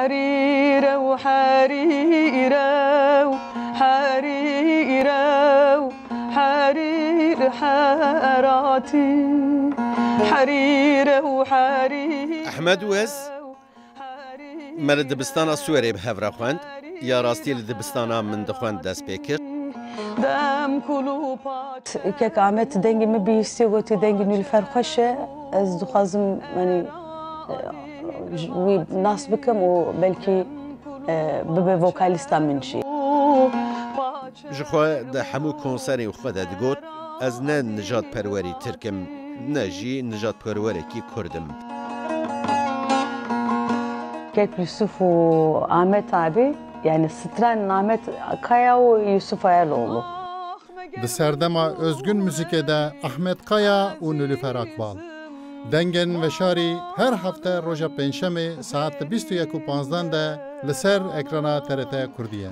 حريرة وحريرة وحريرة وحرير حاراتي حريرة وحريرة أحمد وز مرد دبستان السوري بهفرا خوند يا راستي لدبستانا من دخوند دست بكر دم كلوبات كيك عملت دنجي مبيستي وقت دنجي نلفر خشة از دخازم يعني ناس بكم وبلكي ببي فوكاليستا من شي جخوا ده حمو كونسري وخدا دقوت از نه نجات پروري تركم نجي نجات پروري كي كردم كيك يوسف وعمت عبي يعني ستران عمت كايا ويوسف عيالوغلو Di serdema özgün müzikê de Ahmet Kaya û Nilüfer Akbal. Dengên Veşarî her hafte roja pênşemê saet 21:15 de li ser ekrana TRT Kurdî ye.